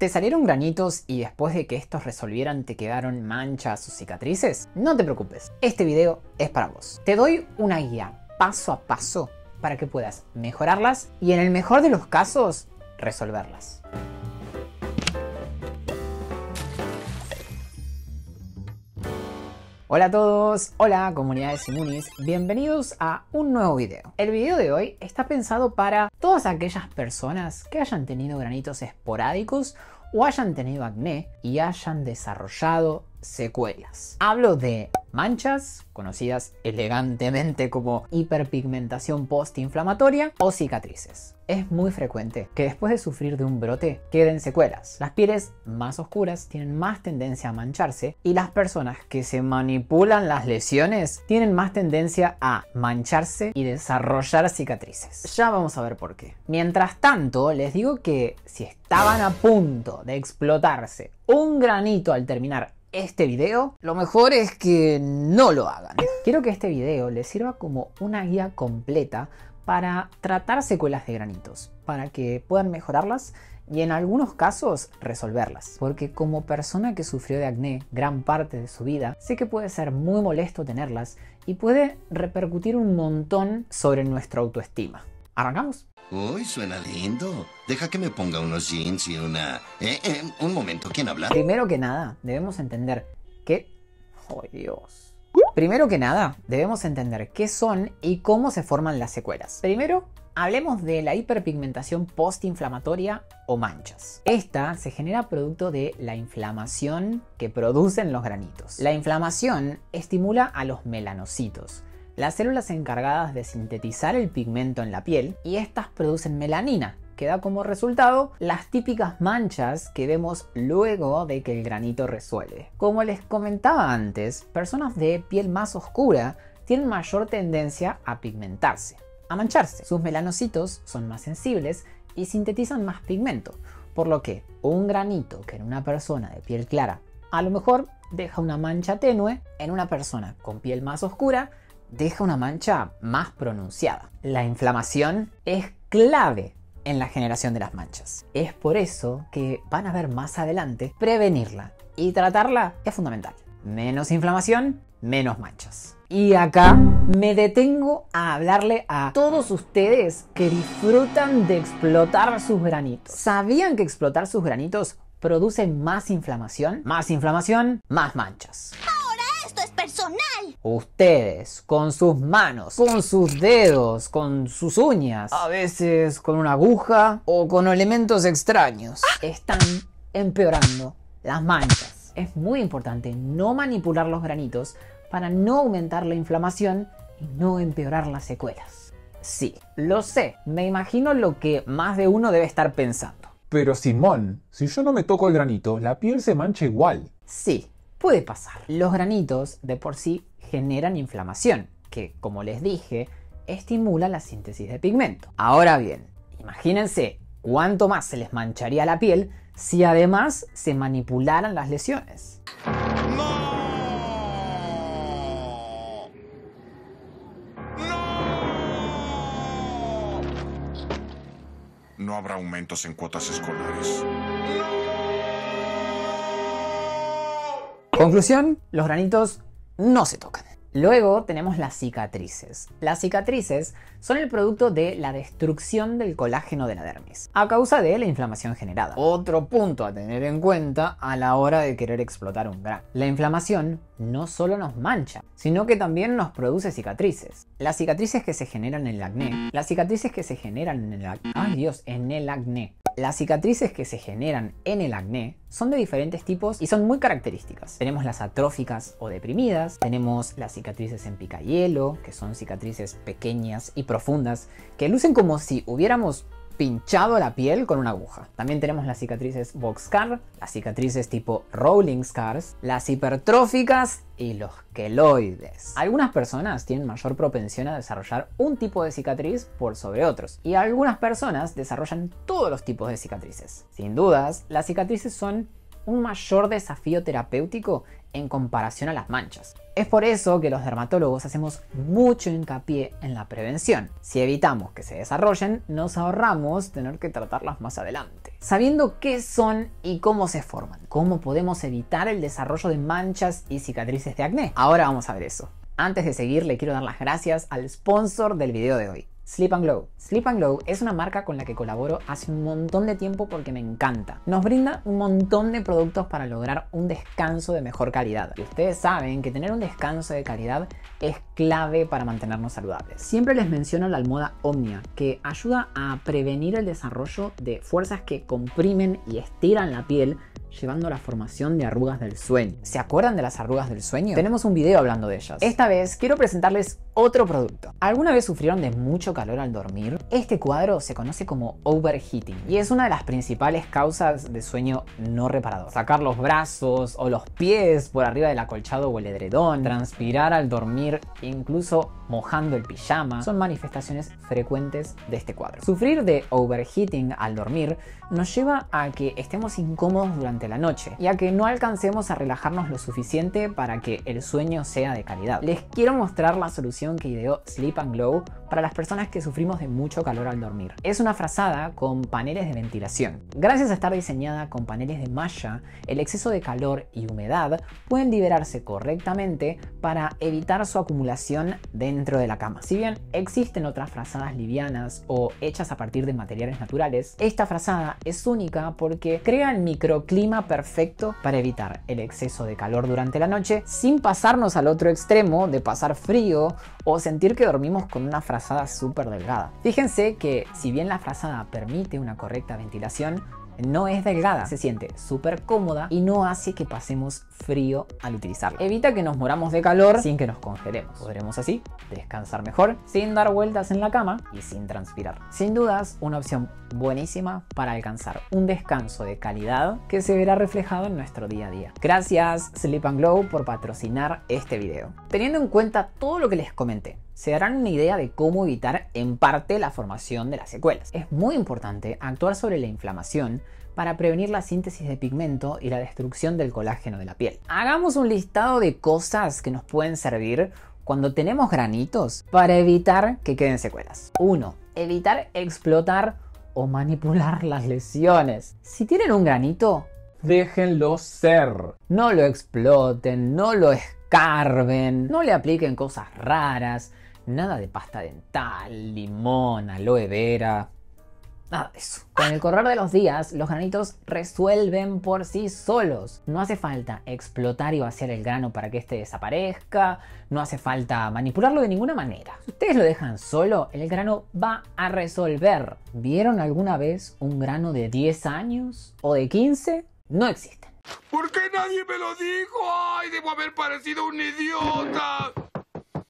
¿Te salieron granitos y después de que estos resolvieran te quedaron manchas o cicatrices? No te preocupes, este video es para vos. Te doy una guía paso a paso para que puedas mejorarlas y en el mejor de los casos, resolverlas. Hola a todos, hola comunidad de Simunis, bienvenidos a un nuevo video. El video de hoy está pensado para todas aquellas personas que hayan tenido granitos esporádicos o hayan tenido acné y hayan desarrollado secuelas. Hablo de manchas, conocidas elegantemente como hiperpigmentación postinflamatoria o cicatrices. Es muy frecuente que después de sufrir de un brote queden secuelas. Las pieles más oscuras tienen más tendencia a mancharse y las personas que se manipulan las lesiones tienen más tendencia a mancharse y desarrollar cicatrices. Ya vamos a ver por qué. Mientras tanto, les digo que si estaban a punto de explotarse un granito al terminar este video, lo mejor es que no lo hagan. Quiero que este video les sirva como una guía completa para tratar secuelas de granitos, para que puedan mejorarlas y en algunos casos resolverlas. Porque como persona que sufrió de acné gran parte de su vida, sé que puede ser muy molesto tenerlas y puede repercutir un montón sobre nuestra autoestima. ¿Arrancamos? Uy, suena lindo. Deja que me ponga unos jeans y una... un momento, ¿quién habla? Primero que nada, debemos entender que... ¡Oh, Dios! Primero que nada, debemos entender qué son y cómo se forman las secuelas. Primero, hablemos de la hiperpigmentación postinflamatoria o manchas. Esta se genera producto de la inflamación que producen los granitos. La inflamación estimula a los melanocitos, las células encargadas de sintetizar el pigmento en la piel, y estas producen melanina, que da como resultado las típicas manchas que vemos luego de que el granito resuelve. Como les comentaba antes, personas de piel más oscura tienen mayor tendencia a pigmentarse, a mancharse. Sus melanocitos son más sensibles y sintetizan más pigmento, por lo que un granito que en una persona de piel clara a lo mejor deja una mancha tenue, en una persona con piel más oscura deja una mancha más pronunciada. La inflamación es clave en la generación de las manchas. Es por eso que van a ver más adelante prevenirla y tratarla es fundamental. Menos inflamación, menos manchas. Y acá me detengo a hablarle a todos ustedes que disfrutan de explotar sus granitos. ¿Sabían que explotar sus granitos produce más inflamación? Más inflamación, más manchas. Personal. Ustedes, con sus manos, con sus dedos, con sus uñas, a veces con una aguja o con elementos extraños, están empeorando las manchas. Es muy importante no manipular los granitos para no aumentar la inflamación y no empeorar las secuelas. Sí, lo sé, me imagino lo que más de uno debe estar pensando. Pero Simón, si yo no me toco el granito, la piel se mancha igual. Sí, puede pasar. Los granitos de por sí generan inflamación, que como les dije, estimula la síntesis de pigmento. Ahora bien, imagínense cuánto más se les mancharía la piel si además se manipularan las lesiones. ¡No! ¡No! No habrá aumentos en cuotas escolares. Conclusión, los granitos no se tocan. Luego tenemos las cicatrices. Las cicatrices son el producto de la destrucción del colágeno de la dermis, a causa de la inflamación generada. Otro punto a tener en cuenta a la hora de querer explotar un grano. La inflamación no solo nos mancha, sino que también nos produce cicatrices. Las cicatrices que se generan en el acné, las cicatrices que se generan en el acné, Las cicatrices que se generan en el acné son de diferentes tipos y son muy características. Tenemos las atróficas o deprimidas, tenemos las cicatrices en picahielo, que son cicatrices pequeñas y profundas, que lucen como si hubiéramos pinchado la piel con una aguja. También tenemos las cicatrices box scar, las cicatrices tipo rolling scars, las hipertróficas y los queloides. Algunas personas tienen mayor propensión a desarrollar un tipo de cicatriz por sobre otros, y algunas personas desarrollan todos los tipos de cicatrices. Sin dudas, las cicatrices son un mayor desafío terapéutico en comparación a las manchas. Es por eso que los dermatólogos hacemos mucho hincapié en la prevención. Si evitamos que se desarrollen, nos ahorramos tener que tratarlas más adelante. sabiendo qué son y cómo se forman, cómo podemos evitar el desarrollo de manchas y cicatrices de acné. Ahora vamos a ver eso. Antes de seguir, le quiero dar las gracias al sponsor del video de hoy, Sleep & Glow. Sleep & Glow es una marca con la que colaboro hace un montón de tiempo porque me encanta. Nos brinda un montón de productos para lograr un descanso de mejor calidad. Y ustedes saben que tener un descanso de calidad es clave para mantenernos saludables. Siempre les menciono la almohada Omnia, que ayuda a prevenir el desarrollo de fuerzas que comprimen y estiran la piel, llevando a la formación de arrugas del sueño. ¿Se acuerdan de las arrugas del sueño? Tenemos un video hablando de ellas. Esta vez quiero presentarles otro producto. ¿Alguna vez sufrieron de mucho calor al dormir? Este cuadro se conoce como overheating y es una de las principales causas de sueño no reparador. Sacar los brazos o los pies por arriba del acolchado o el edredón, transpirar al dormir, incluso mojando el pijama, son manifestaciones frecuentes de este cuadro. Sufrir de overheating al dormir nos lleva a que estemos incómodos durante la noche y a que no alcancemos a relajarnos lo suficiente para que el sueño sea de calidad. Les quiero mostrar la solución que ideó Sleep & Glow para las personas que sufrimos de mucho calor al dormir. Es una frazada con paneles de ventilación. Gracias a estar diseñada con paneles de malla, el exceso de calor y humedad pueden liberarse correctamente para evitar su acumulación dentro de la cama. Si bien existen otras frazadas livianas o hechas a partir de materiales naturales, esta frazada es única porque crea el microclima perfecto para evitar el exceso de calor durante la noche sin pasarnos al otro extremo de pasar frío o sentir que dormimos con una frazada súper delgada. Fíjense que si bien la frazada permite una correcta ventilación, no es delgada, se siente súper cómoda y no hace que pasemos frío al utilizarla. Evita que nos moramos de calor sin que nos congelemos. Podremos así descansar mejor, sin dar vueltas en la cama y sin transpirar. Sin dudas, una opción buenísima para alcanzar un descanso de calidad que se verá reflejado en nuestro día a día. Gracias Sleep & Glow por patrocinar este video. Teniendo en cuenta todo lo que les comenté, se darán una idea de cómo evitar en parte la formación de las secuelas. Es muy importante actuar sobre la inflamación para prevenir la síntesis de pigmento y la destrucción del colágeno de la piel. Hagamos un listado de cosas que nos pueden servir cuando tenemos granitos para evitar que queden secuelas. 1. Evitar explotar o manipular las lesiones. Si tienen un granito, Déjenlo ser. no lo exploten, no lo escarben, no le apliquen cosas raras, nada de pasta dental, limón, aloe vera, nada de eso. Con el correr de los días, los granitos resuelven por sí solos. No hace falta explotar y vaciar el grano para que este desaparezca, no hace falta manipularlo de ninguna manera. Si ustedes lo dejan solo, el grano va a resolver. ¿Vieron alguna vez un grano de 10 años o de 15? No existen. ¿Por qué nadie me lo dijo? ¡Ay, debo haber parecido un idiota!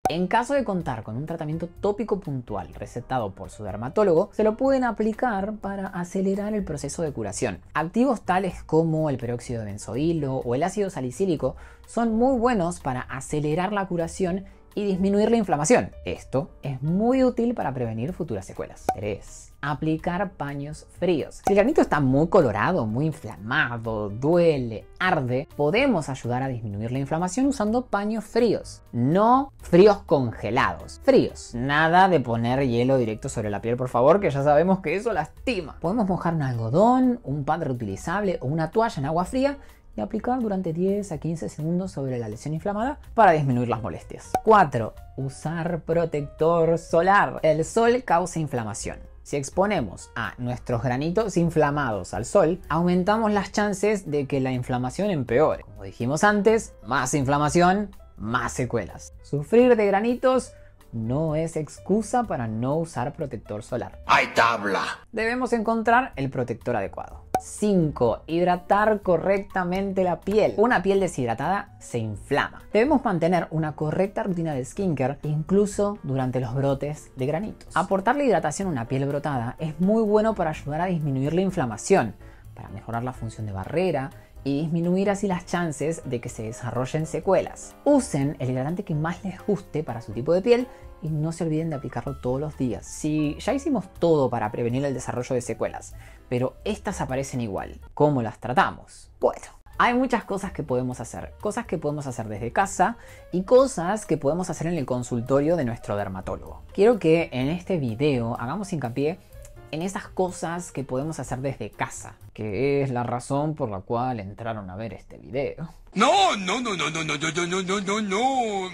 En caso de contar con un tratamiento tópico puntual recetado por su dermatólogo, se lo pueden aplicar para acelerar el proceso de curación. Activos tales como el peróxido de benzoilo o el ácido salicílico son muy buenos para acelerar la curación y disminuir la inflamación. Esto es muy útil para prevenir futuras secuelas. 3. Aplicar paños fríos. Si el granito está muy colorado, muy inflamado, duele, arde, podemos ayudar a disminuir la inflamación usando paños fríos. No fríos congelados, fríos. Nada de poner hielo directo sobre la piel, por favor, que ya sabemos que eso lastima. Podemos mojar un algodón, un pad reutilizable o una toalla en agua fría y aplicar durante 10 a 15 segundos sobre la lesión inflamada para disminuir las molestias. 4. Usar protector solar. El sol causa inflamación. Si exponemos a nuestros granitos inflamados al sol, aumentamos las chances de que la inflamación empeore. Como dijimos antes, más inflamación, más secuelas. Sufrir de granitos no es excusa para no usar protector solar. ¡Hay tabla! Debemos encontrar el protector adecuado. 5. Hidratar correctamente la piel. Una piel deshidratada se inflama. Debemos mantener una correcta rutina de skincare incluso durante los brotes de granitos. Aportarle hidratación a una piel brotada es muy bueno para ayudar a disminuir la inflamación, para mejorar la función de barrera y disminuir así las chances de que se desarrollen secuelas. Usen el hidratante que más les guste para su tipo de piel y no se olviden de aplicarlo todos los días. Si ya hicimos todo para prevenir el desarrollo de secuelas, pero estas aparecen igual, ¿cómo las tratamos? Bueno, hay muchas cosas que podemos hacer desde casa y cosas que podemos hacer en el consultorio de nuestro dermatólogo. Quiero que en este video hagamos hincapié en esas cosas que podemos hacer desde casa. que es la razón por la cual entraron a ver este video. No, no, no, no, no, no, no, no, no, no, no, no.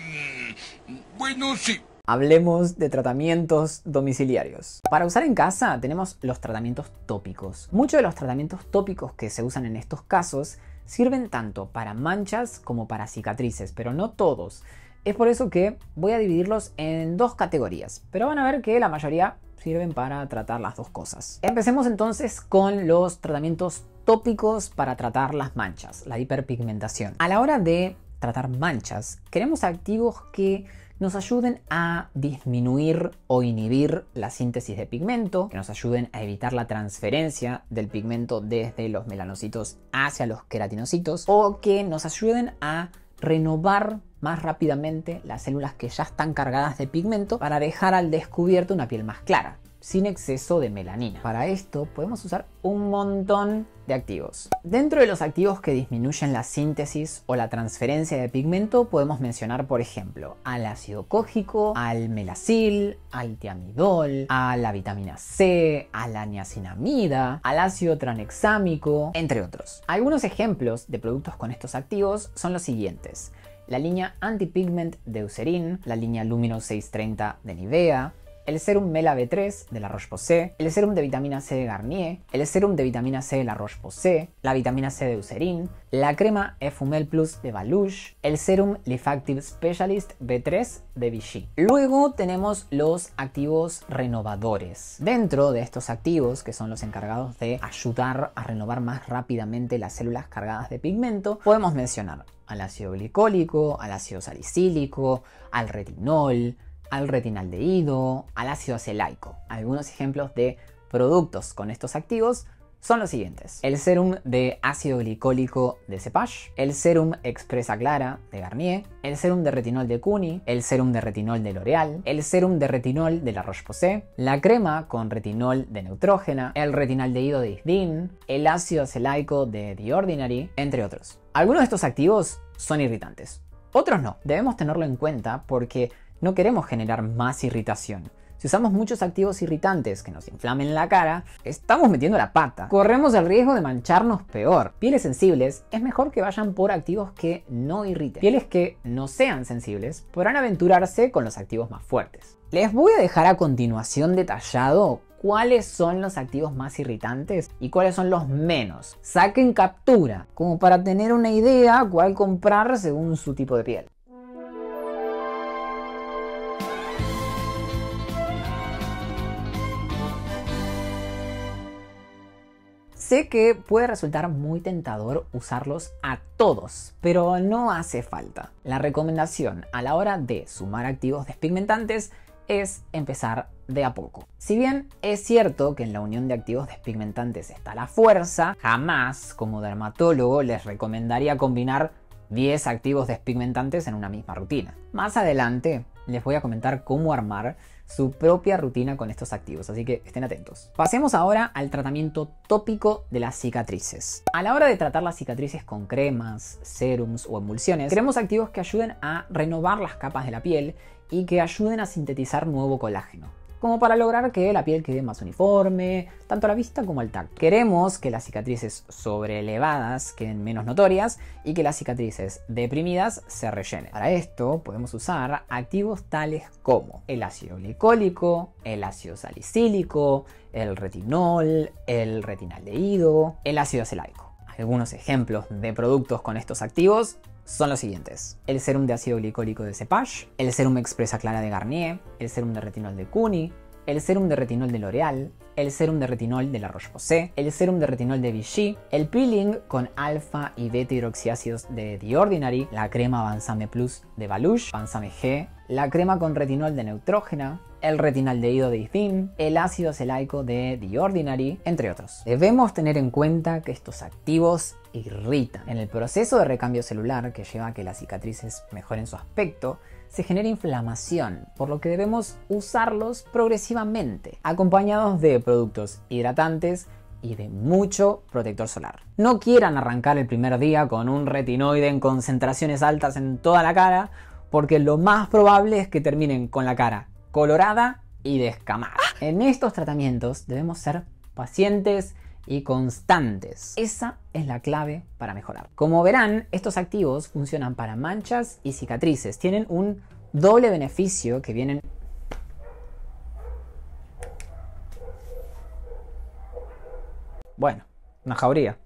Bueno, sí. Hablemos de tratamientos domiciliarios. Para usar en casa tenemos los tratamientos tópicos. Muchos de los tratamientos tópicos que se usan en estos casos sirven tanto para manchas como para cicatrices, pero no todos. Es por eso que voy a dividirlos en dos categorías, pero van a ver que la mayoría sirven para tratar las dos cosas. Empecemos entonces con los tratamientos tópicos para tratar las manchas, la hiperpigmentación. A la hora de tratar manchas, queremos activos que nos ayuden a disminuir o inhibir la síntesis de pigmento, que nos ayuden a evitar la transferencia del pigmento desde los melanocitos hacia los queratinocitos, o que nos ayuden a renovar más rápidamente las células que ya están cargadas de pigmento para dejar al descubierto una piel más clara, sin exceso de melanina. Para esto podemos usar un montón de activos. Dentro de los activos que disminuyen la síntesis o la transferencia de pigmento podemos mencionar, por ejemplo, al ácido cógico, al melacil, al tiamidol, a la vitamina C, a la niacinamida, al ácido tranexámico, entre otros. Algunos ejemplos de productos con estos activos son los siguientes: la línea Anti-Pigment de Eucerin, la línea Luminous 630 de Nivea, el serum Mela B3 de La Roche-Posay, el serum de vitamina C de Garnier, el serum de vitamina C de La Roche-Posay, la vitamina C de Eucerin, la crema Efumel Plus de Baluch, el serum Lifactive Specialist B3 de Vichy. Luego tenemos los activos renovadores. Dentro de estos activos, que son los encargados de ayudar a renovar más rápidamente las células cargadas de pigmento, podemos mencionar al ácido glicólico, al ácido salicílico, al retinol, al retinaldehído, al ácido acelaico. Algunos ejemplos de productos con estos activos son los siguientes: el serum de ácido glicólico de Cepage, el serum Expresa Clara de Garnier, el serum de retinol de Cuny, el serum de retinol de L'Oréal, el serum de retinol de La Roche-Posay, la crema con retinol de Neutrogena, el retinaldehído de Isdin, el ácido acelaico de The Ordinary, entre otros. Algunos de estos activos son irritantes, otros no. Debemos tenerlo en cuenta porque no queremos generar más irritación. Si usamos muchos activos irritantes que nos inflamen la cara, estamos metiendo la pata. Corremos el riesgo de mancharnos peor. Pieles sensibles es mejor que vayan por activos que no irriten. Pieles que no sean sensibles podrán aventurarse con los activos más fuertes. Les voy a dejar a continuación detallado cuáles son los activos más irritantes y cuáles son los menos. Saquen captura, como para tener una idea cuál comprar según su tipo de piel. Sé que puede resultar muy tentador usarlos a todos, pero no hace falta. La recomendación a la hora de sumar activos despigmentantes es empezar de a poco. Si bien es cierto que en la unión de activos despigmentantes está la fuerza, jamás como dermatólogo les recomendaría combinar 10 activos despigmentantes en una misma rutina. Más adelante les voy a comentar cómo armar su propia rutina con estos activos, así que estén atentos. Pasemos ahora al tratamiento tópico de las cicatrices. A la hora de tratar las cicatrices con cremas, serums o emulsiones, queremos activos que ayuden a renovar las capas de la piel y que ayuden a sintetizar nuevo colágeno, como para lograr que la piel quede más uniforme, tanto a la vista como al tacto. Queremos que las cicatrices sobreelevadas queden menos notorias y que las cicatrices deprimidas se rellenen. Para esto podemos usar activos tales como el ácido glicólico, el ácido salicílico, el retinol, el retinaldehído, el ácido acelaico. Algunos ejemplos de productos con estos activos son los siguientes: el serum de ácido glicólico de Cepage, el serum Expresa Clara de Garnier, el serum de retinol de Cuny, el serum de retinol de L'Oréal, el serum de retinol de La Roche-Posay, el serum de retinol de Vichy, el peeling con alfa y beta hidroxiácidos de The Ordinary, la crema Balsame Plus de Baluch, Balsame G, la crema con retinol de Neutrogena, el retinaldehído de Isdin, el ácido acelaico de The Ordinary, entre otros. Debemos tener en cuenta que estos activos irritan. En el proceso de recambio celular, que lleva a que las cicatrices mejoren su aspecto, se genera inflamación, por lo que debemos usarlos progresivamente, acompañados de productos hidratantes y de mucho protector solar. No quieran arrancar el primer día con un retinoide en concentraciones altas en toda la cara, porque lo más probable es que terminen con la cara colorada y descamada. En estos tratamientos debemos ser pacientes y constantes. Esa es la clave para mejorar. Como verán, estos activos funcionan para manchas y cicatrices. Tienen un doble beneficio que vienen... Bueno, una jauría.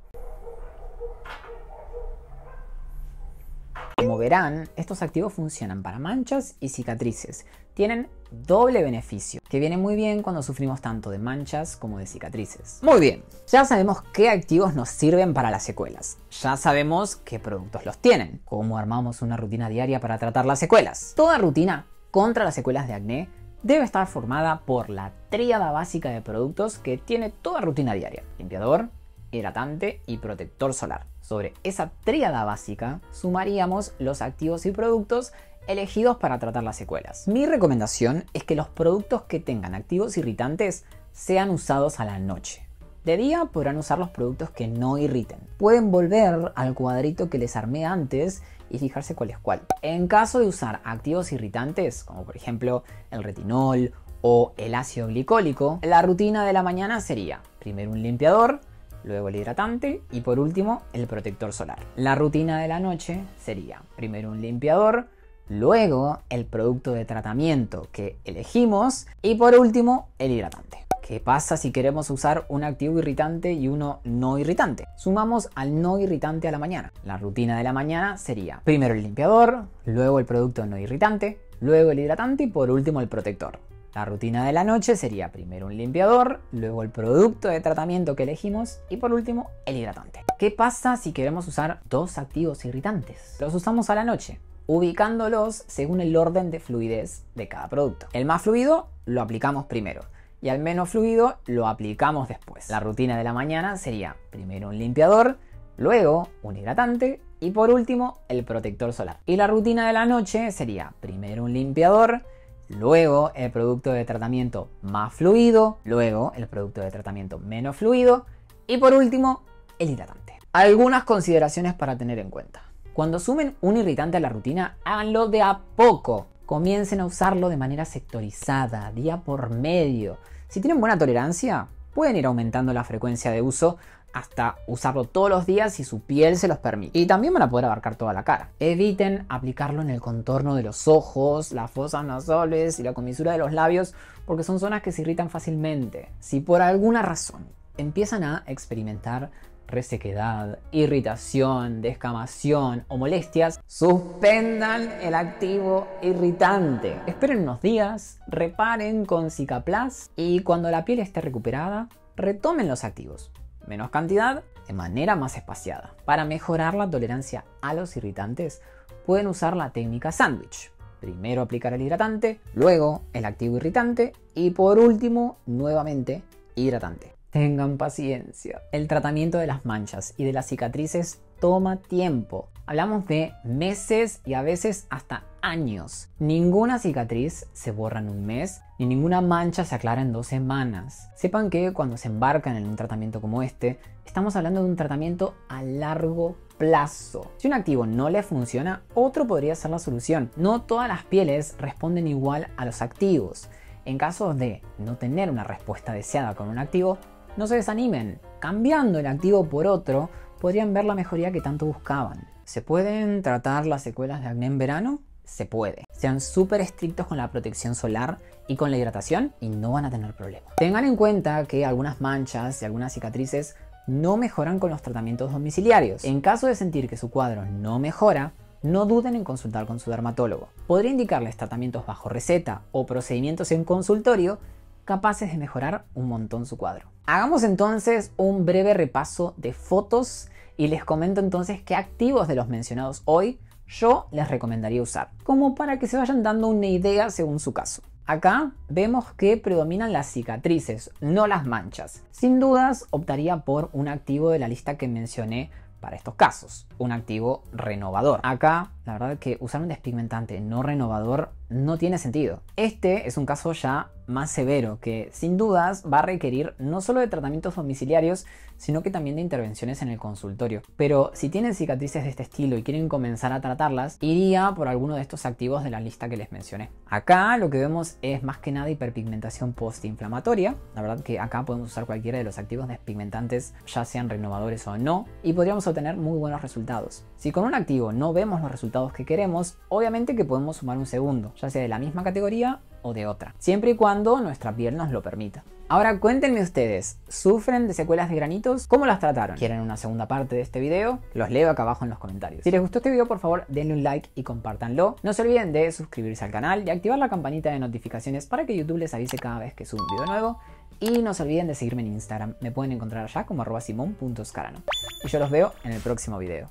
Como verán, estos activos funcionan para manchas y cicatrices. Tienen doble beneficio, que viene muy bien cuando sufrimos tanto de manchas como de cicatrices. Muy bien, ya sabemos qué activos nos sirven para las secuelas. Ya sabemos qué productos los tienen. Cómo armamos una rutina diaria para tratar las secuelas. Toda rutina contra las secuelas de acné debe estar formada por la tríada básica de productos que tiene toda rutina diaria: limpiador, hidratante y protector solar. Sobre esa tríada básica sumaríamos los activos y productos elegidos para tratar las secuelas. Mi recomendación es que los productos que tengan activos irritantes sean usados a la noche. De día podrán usar los productos que no irriten. Pueden volver al cuadrito que les armé antes y fijarse cuál es cuál. En caso de usar activos irritantes, como por ejemplo el retinol o el ácido glicólico, la rutina de la mañana sería primero un limpiador, luego el hidratante y por último el protector solar. La rutina de la noche sería primero un limpiador, luego el producto de tratamiento que elegimos y por último el hidratante. ¿Qué pasa si queremos usar un activo irritante y uno no irritante? Sumamos al no irritante a la mañana. La rutina de la mañana sería primero el limpiador, luego el producto no irritante, luego el hidratante y por último el protector. La rutina de la noche sería primero un limpiador, luego el producto de tratamiento que elegimos y por último el hidratante. ¿Qué pasa si queremos usar dos activos irritantes? Los usamos a la noche, ubicándolos según el orden de fluidez de cada producto. El más fluido lo aplicamos primero y al menos fluido lo aplicamos después. La rutina de la mañana sería primero un limpiador, luego un hidratante y por último el protector solar. Y la rutina de la noche sería primero un limpiador, luego el producto de tratamiento más fluido, luego el producto de tratamiento menos fluido y por último el hidratante. Algunas consideraciones para tener en cuenta. Cuando sumen un irritante a la rutina, háganlo de a poco. Comiencen a usarlo de manera sectorizada, día por medio. Si tienen buena tolerancia, pueden ir aumentando la frecuencia de uso hasta usarlo todos los días si su piel se los permite. Y también van a poder abarcar toda la cara. Eviten aplicarlo en el contorno de los ojos, las fosas nasales y la comisura de los labios, porque son zonas que se irritan fácilmente. Si por alguna razón empiezan a experimentar resequedad, irritación, descamación o molestias, suspendan el activo irritante. Esperen unos días, reparen con Cicaplast y cuando la piel esté recuperada, retomen los activos. Menos cantidad, de manera más espaciada. Para mejorar la tolerancia a los irritantes, pueden usar la técnica sándwich. Primero aplicar el hidratante, luego el activo irritante y por último, nuevamente, hidratante. Tengan paciencia. El tratamiento de las manchas y de las cicatrices toma tiempo. Hablamos de meses y a veces hasta años. Ninguna cicatriz se borra en un mes, ni ninguna mancha se aclara en 2 semanas. Sepan que cuando se embarcan en un tratamiento como este, estamos hablando de un tratamiento a largo plazo. Si un activo no le funciona, otro podría ser la solución. No todas las pieles responden igual a los activos. En caso de no tener una respuesta deseada con un activo, no se desanimen. Cambiando el activo por otro, podrían ver la mejoría que tanto buscaban. ¿Se pueden tratar las secuelas de acné en verano? Se puede. Sean súper estrictos con la protección solar y con la hidratación y no van a tener problemas. Tengan en cuenta que algunas manchas y algunas cicatrices no mejoran con los tratamientos domiciliarios. En caso de sentir que su cuadro no mejora, no duden en consultar con su dermatólogo. Podría indicarles tratamientos bajo receta o procedimientos en consultorio capaces de mejorar un montón su cuadro. Hagamos entonces un breve repaso de fotos y les comento entonces qué activos de los mencionados hoy yo les recomendaría usar, como para que se vayan dando una idea según su caso. Acá vemos que predominan las cicatrices, no las manchas. Sin dudas optaría por un activo de la lista que mencioné para estos casos, un activo renovador. Acá la verdad que usar un despigmentante no renovador no tiene sentido. Este es un caso ya más severo que sin dudas va a requerir no solo de tratamientos domiciliarios, sino que también de intervenciones en el consultorio. Pero si tienen cicatrices de este estilo y quieren comenzar a tratarlas, iría por alguno de estos activos de la lista que les mencioné. Acá lo que vemos es más que nada hiperpigmentación postinflamatoria. La verdad que acá podemos usar cualquiera de los activos despigmentantes, ya sean renovadores o no, y podríamos obtener muy buenos resultados. Si con un activo no vemos los resultados que queremos, obviamente que podemos sumar un segundo, ya sea de la misma categoría o de otra, siempre y cuando nuestra piel nos lo permita. Ahora cuéntenme ustedes, ¿sufren de secuelas de granitos? ¿Cómo las trataron? ¿Quieren una segunda parte de este video? Los leo acá abajo en los comentarios. Si les gustó este video, por favor denle un like y compártanlo. No se olviden de suscribirse al canal y activar la campanita de notificaciones para que YouTube les avise cada vez que subo un video nuevo. Y no se olviden de seguirme en Instagram, me pueden encontrar allá como @simon.scarano. Y yo los veo en el próximo video.